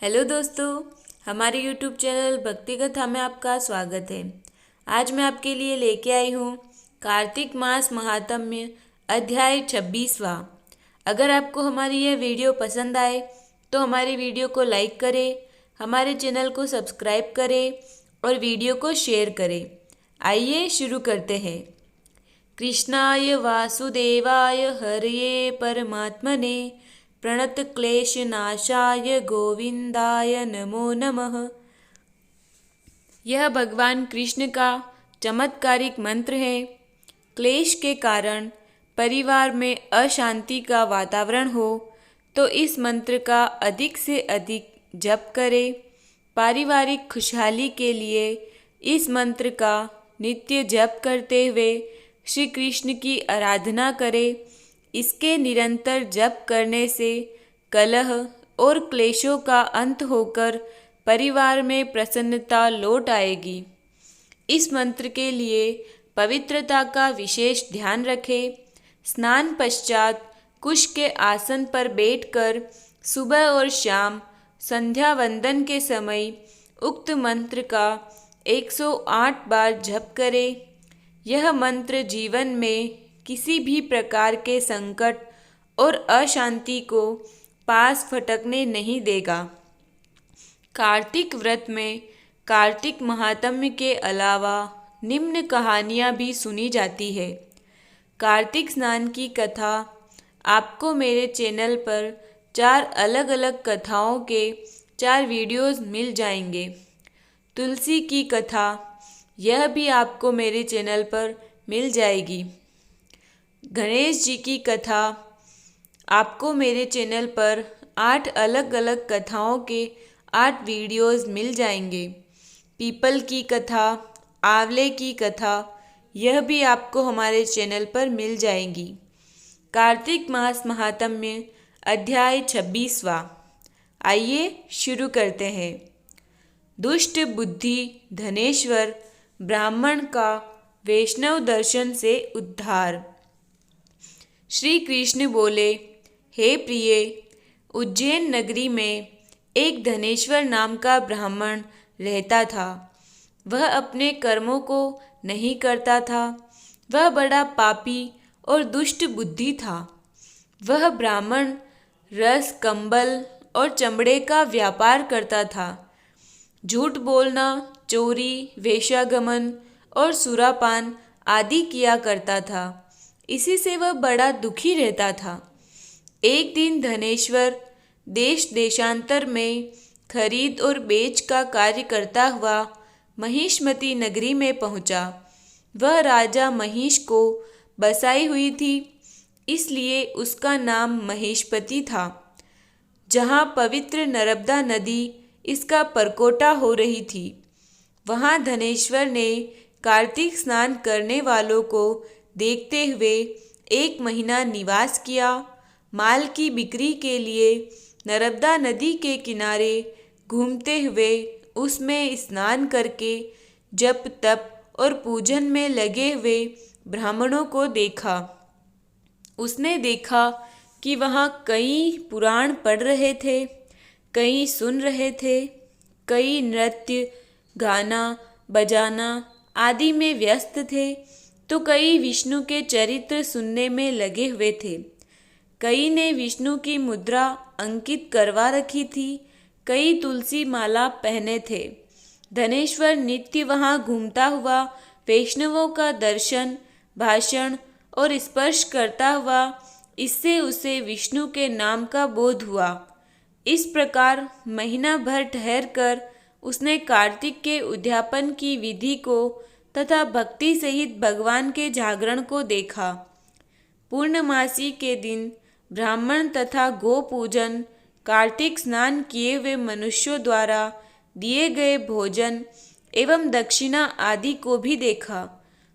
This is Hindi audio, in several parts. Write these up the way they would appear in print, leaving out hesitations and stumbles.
हेलो दोस्तों, हमारे यूट्यूब चैनल भक्ति कथा में आपका स्वागत है। आज मैं आपके लिए लेके आई हूँ कार्तिक मास महात्म्य अध्याय 26वां। अगर आपको हमारी यह वीडियो पसंद आए तो हमारी वीडियो को लाइक करें, हमारे चैनल को सब्सक्राइब करें और वीडियो को शेयर करें। आइए शुरू करते हैं। कृष्णाय वासुदेवाय हरये परमात्मने प्रणतक्लेशनाशाय गोविंदाय नमो नमः। यह भगवान कृष्ण का चमत्कारिक मंत्र है। क्लेश के कारण परिवार में अशांति का वातावरण हो तो इस मंत्र का अधिक से अधिक जप करें। पारिवारिक खुशहाली के लिए इस मंत्र का नित्य जप करते हुए श्री कृष्ण की आराधना करें। इसके निरंतर जप करने से कलह और क्लेशों का अंत होकर परिवार में प्रसन्नता लौट आएगी। इस मंत्र के लिए पवित्रता का विशेष ध्यान रखें। स्नान पश्चात कुश के आसन पर बैठकर सुबह और शाम संध्या वंदन के समय उक्त मंत्र का 108 बार जप करें। यह मंत्र जीवन में किसी भी प्रकार के संकट और अशांति को पास फटकने नहीं देगा। कार्तिक व्रत में कार्तिक महात्म्य के अलावा निम्न कहानियाँ भी सुनी जाती है। कार्तिक स्नान की कथा आपको मेरे चैनल पर 4 अलग अलग कथाओं के 4 वीडियोस मिल जाएंगे। तुलसी की कथा यह भी आपको मेरे चैनल पर मिल जाएगी। गणेश जी की कथा आपको मेरे चैनल पर 8 अलग अलग कथाओं के 8 वीडियोस मिल जाएंगे। पीपल की कथा, आंवले की कथा यह भी आपको हमारे चैनल पर मिल जाएंगी। कार्तिक मास महात्म्य अध्याय 26वां। आइए शुरू करते हैं। दुष्ट बुद्धि धनेश्वर ब्राह्मण का वैष्णव दर्शन से उद्धार। श्री कृष्ण बोले, हे प्रिय, उज्जैन नगरी में एक धनेश्वर नाम का ब्राह्मण रहता था। वह अपने कर्मों को नहीं करता था। वह बड़ा पापी और दुष्ट बुद्धि था। वह ब्राह्मण रस, कंबल और चमड़े का व्यापार करता था। झूठ बोलना, चोरी, वेश्यागमन और सुरापान आदि किया करता था। इसी से वह बड़ा दुखी रहता था। एक दिन धनेश्वर देश देशांतर में खरीद और बेच का कार्य करता हुआ महिष्मती नगरी में पहुंचा। वह राजा महिष को बसाई हुई थी, इसलिए उसका नाम महिष्पति था। जहाँ पवित्र नर्मदा नदी इसका परकोटा हो रही थी, वहाँ धनेश्वर ने कार्तिक स्नान करने वालों को देखते हुए 1 महीना निवास किया। माल की बिक्री के लिए नर्मदा नदी के किनारे घूमते हुए उसमें स्नान करके जप तप और पूजन में लगे हुए ब्राह्मणों को देखा। उसने देखा कि वहाँ कई पुराण पढ़ रहे थे, कई सुन रहे थे, कई नृत्य, गाना, बजाना आदि में व्यस्त थे, तो कई विष्णु के चरित्र सुनने में लगे हुए थे। कई ने विष्णु की मुद्रा अंकित करवा रखी थी, कई तुलसी माला पहने थे। धनेश्वर नित्य वहाँ घूमता हुआ वैष्णवों का दर्शन, भाषण और स्पर्श करता हुआ, इससे उसे विष्णु के नाम का बोध हुआ। इस प्रकार महीना भर ठहर कर उसने कार्तिक के उद्यापन की विधि को तथा भक्ति सहित भगवान के जागरण को देखा। पूर्णमासी के दिन ब्राह्मण तथा गो पूजन, कार्तिक स्नान किए हुए मनुष्यों द्वारा दिए गए भोजन एवं दक्षिणा आदि को भी देखा।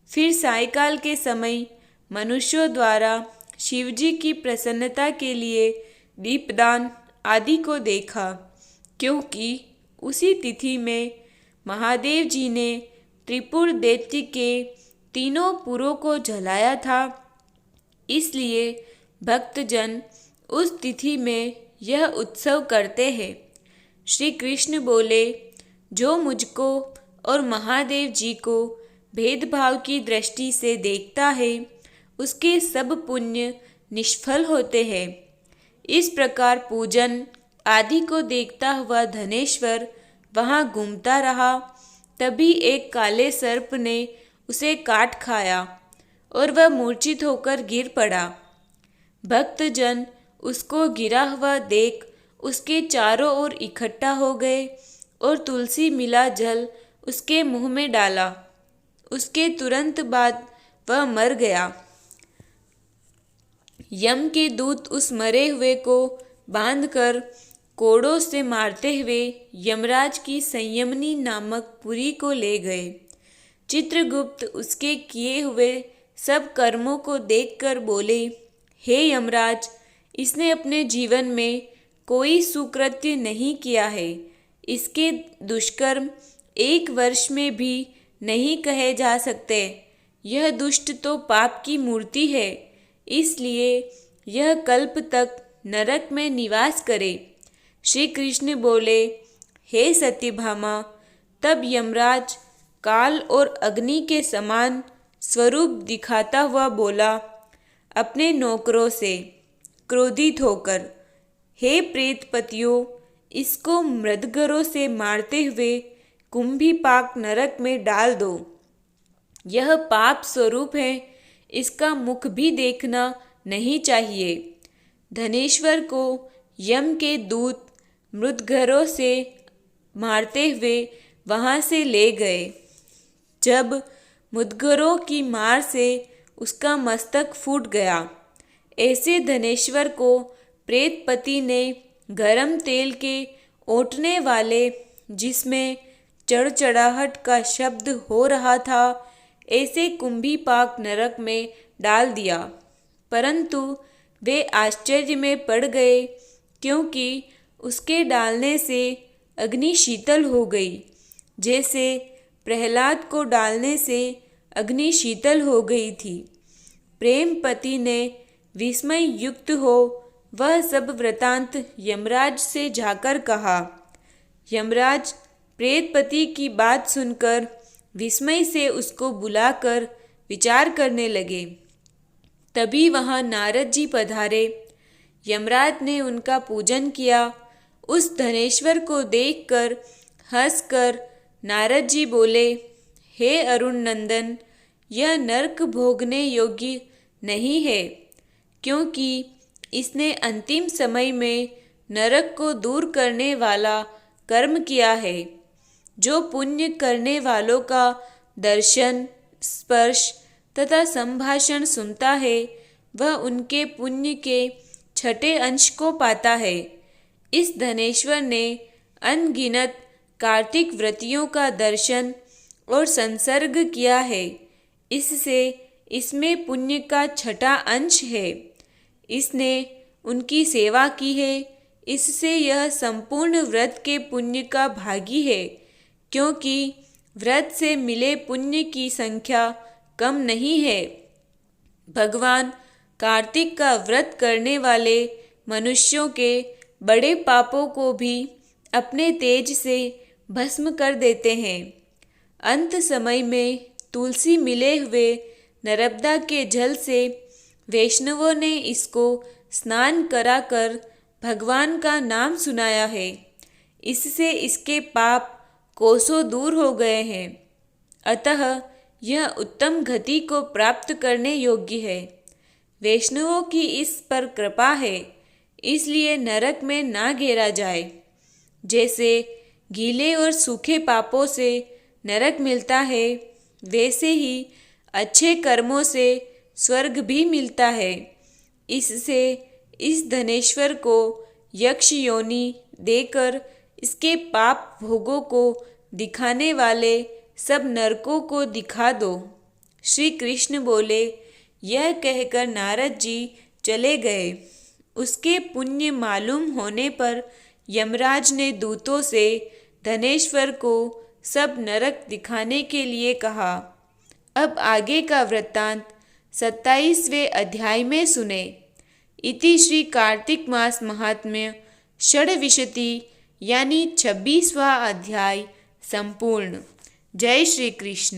फिर सायंकाल के समय मनुष्यों द्वारा शिवजी की प्रसन्नता के लिए दीपदान आदि को देखा, क्योंकि उसी तिथि में महादेव जी ने त्रिपुर दैत्य के 3 पुरों को जलाया था। इसलिए भक्तजन उस तिथि में यह उत्सव करते हैं। श्री कृष्ण बोले, जो मुझको और महादेव जी को भेदभाव की दृष्टि से देखता है, उसके सब पुण्य निष्फल होते हैं। इस प्रकार पूजन आदि को देखता हुआ धनेश्वर वहाँ घूमता रहा। तभी एक काले सर्प ने उसे काट खाया और वह मूर्छित होकर गिर पड़ा। भक्तजन उसको गिरा हुआ देख उसके चारों ओर इकट्ठा हो गए और तुलसी मिला जल उसके मुंह में डाला। उसके तुरंत बाद वह मर गया। यम के दूत उस मरे हुए को बांधकर कोड़ों से मारते हुए यमराज की संयमनी नामक पुरी को ले गए। चित्रगुप्त उसके किए हुए सब कर्मों को देखकर बोले, हे यमराज, इसने अपने जीवन में कोई सुकृत्य नहीं किया है। इसके दुष्कर्म 1 वर्ष में भी नहीं कहे जा सकते। यह दुष्ट तो पाप की मूर्ति है, इसलिए यह कल्प तक नरक में निवास करे। श्री कृष्ण बोले, हे सत्यभामा, तब यमराज काल और अग्नि के समान स्वरूप दिखाता हुआ बोला अपने नौकरों से क्रोधित होकर, हे प्रेतपतियों, इसको मृदगरों से मारते हुए कुंभीपाक नरक में डाल दो। यह पाप स्वरूप है, इसका मुख भी देखना नहीं चाहिए। धनेश्वर को यम के दूत मृदगरों से मारते हुए वहाँ से ले गए। जब मुदगरों की मार से उसका मस्तक फूट गया, ऐसे धनेश्वर को प्रेतपति ने गरम तेल के ओटने वाले, जिसमें चढ़चढ़ाहट का शब्द हो रहा था, ऐसे कुंभीपाक नरक में डाल दिया। परंतु वे आश्चर्य में पड़ गए, क्योंकि उसके डालने से अग्नि शीतल हो गई, जैसे प्रहलाद को डालने से अग्नि शीतल हो गई थी। प्रेमपति ने विस्मय युक्त हो वह सब वृतांत यमराज से जाकर कहा। यमराज प्रेतपति की बात सुनकर विस्मय से उसको बुलाकर विचार करने लगे। तभी वहाँ नारद जी पधारे। यमराज ने उनका पूजन किया। उस धनेश्वर को देखकर हंसकर नारद जी बोले, हे अरुण नंदन, यह नरक भोगने योग्य नहीं है, क्योंकि इसने अंतिम समय में नरक को दूर करने वाला कर्म किया है। जो पुण्य करने वालों का दर्शन, स्पर्श तथा संभाषण सुनता है, वह उनके पुण्य के 6ठे अंश को पाता है। इस धनेश्वर ने अनगिनत कार्तिक व्रतियों का दर्शन और संसर्ग किया है, इससे इसमें पुण्य का 6ठा अंश है। इसने उनकी सेवा की है, इससे यह संपूर्ण व्रत के पुण्य का भागी है, क्योंकि व्रत से मिले पुण्य की संख्या कम नहीं है। भगवान कार्तिक का व्रत करने वाले मनुष्यों के बड़े पापों को भी अपने तेज से भस्म कर देते हैं। अंत समय में तुलसी मिले हुए नर्मदा के जल से वैष्णवों ने इसको स्नान कराकर भगवान का नाम सुनाया है। इससे इसके पाप कोसों दूर हो गए हैं। अतः यह उत्तम गति को प्राप्त करने योग्य है। वैष्णवों की इस पर कृपा है, इसलिए नरक में ना घेरा जाए। जैसे गीले और सूखे पापों से नरक मिलता है, वैसे ही अच्छे कर्मों से स्वर्ग भी मिलता है। इससे इस धनेश्वर को यक्ष योनि देकर इसके पाप भोगों को दिखाने वाले सब नरकों को दिखा दो। श्री कृष्ण बोले। यह कहकर नारद जी चले गए। उसके पुण्य मालूम होने पर यमराज ने दूतों से धनेश्वर को सब नरक दिखाने के लिए कहा। अब आगे का वृत्तांत 27वें अध्याय में सुने। इति श्री कार्तिक मास महात्म्य षड्विंशति यानी 26वां अध्याय संपूर्ण। जय श्री कृष्ण।